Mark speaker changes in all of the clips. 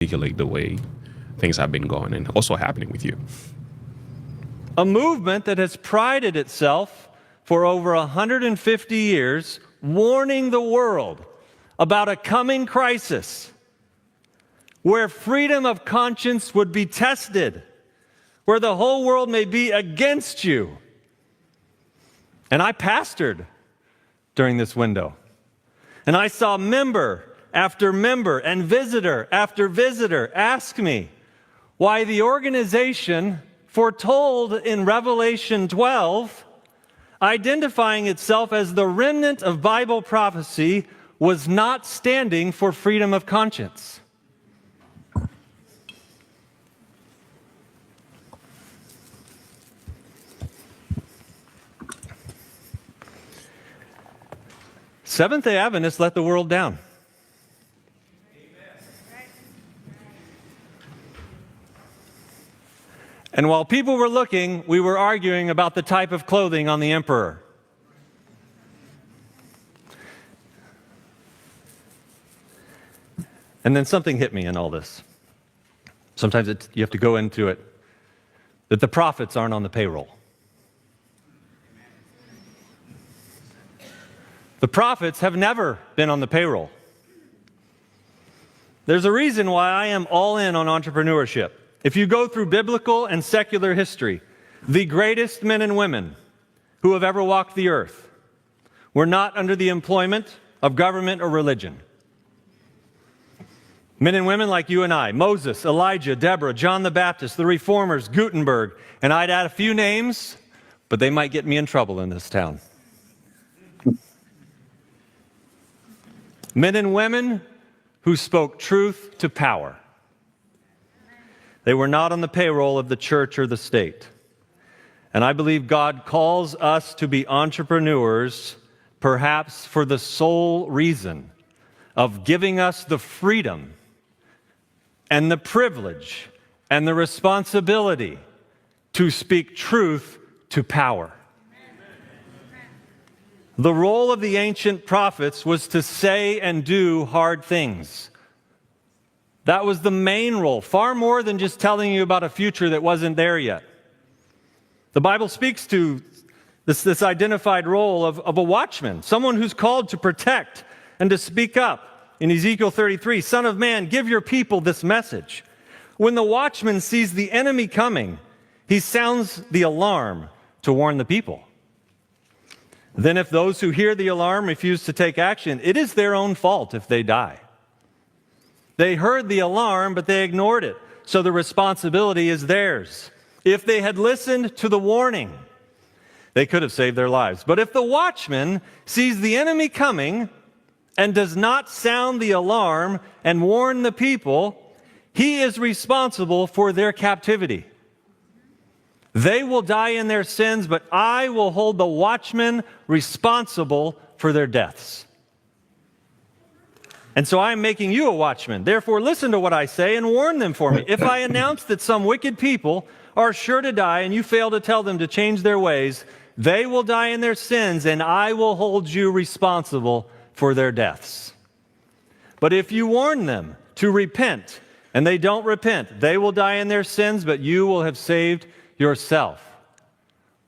Speaker 1: articulate the way things have been going and also happening with you.
Speaker 2: A movement that has prided itself for over 150 years, warning the world about a coming crisis where freedom of conscience would be tested, where the whole world may be against you. And I pastored during this window. And I saw member after member and visitor after visitor ask me why the organization foretold in Revelation 12, identifying itself as the remnant of Bible prophecy, was not standing for freedom of conscience. Seventh Day Adventists let the world down. And while people were looking, we were arguing about the type of clothing on the emperor. And then something hit me in all this. Sometimes you have to go into it, that the prophets aren't on the payroll. The prophets have never been on the payroll. There's a reason why I am all in on entrepreneurship. If you go through biblical and secular history, the greatest men and women who have ever walked the earth were not under the employment of government or religion. Men and women like you and I, Moses, Elijah, Deborah, John the Baptist, the Reformers, Gutenberg, and I'd add a few names, but they might get me in trouble in this town. Men and women who spoke truth to power. They were not on the payroll of the church or the state. And I believe God calls us to be entrepreneurs, perhaps for the sole reason of giving us the freedom and the privilege and the responsibility to speak truth to power. The role of the ancient prophets was to say and do hard things. That was the main role, far more than just telling you about a future that wasn't there yet. The Bible speaks to this identified role of a watchman, someone who's called to protect and to speak up. In Ezekiel 33, Son of man, give your people this message. When the watchman sees the enemy coming, he sounds the alarm to warn the people. Then if those who hear the alarm refuse to take action, it is their own fault if they die. They heard the alarm, but they ignored it, so the responsibility is theirs. If they had listened to the warning, they could have saved their lives. But if the watchman sees the enemy coming and does not sound the alarm and warn the people, he is responsible for their captivity. They will die in their sins, but I will hold the watchman responsible for their deaths. And so I am making you a watchman. Therefore, listen to what I say and warn them for me. If I announce that some wicked people are sure to die and you fail to tell them to change their ways, they will die in their sins and I will hold you responsible for their deaths. But if you warn them to repent and they don't repent, they will die in their sins, but you will have saved yourself.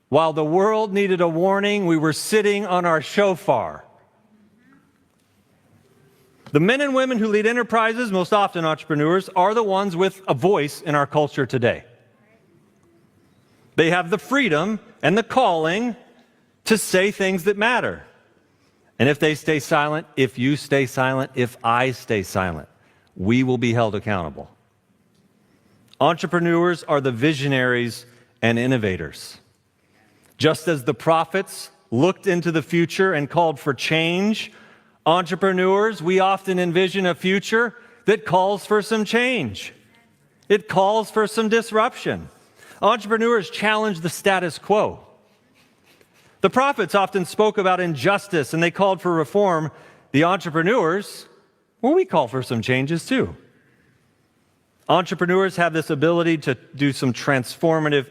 Speaker 2: While the world needed a warning, we were sitting on our shofar. The men and women who lead enterprises, most often entrepreneurs, are the ones with a voice in our culture today. They have the freedom and the calling to say things that matter. And if they stay silent, if you stay silent, if I stay silent, we will be held accountable. Entrepreneurs are the visionaries and innovators. Just as the prophets looked into the future and called for change, entrepreneurs, we often envision a future that calls for some change. It calls for some disruption. Entrepreneurs challenge the status quo. The prophets often spoke about injustice and they called for reform. The entrepreneurs, well, we call for some changes too. Entrepreneurs have this ability to do some transformative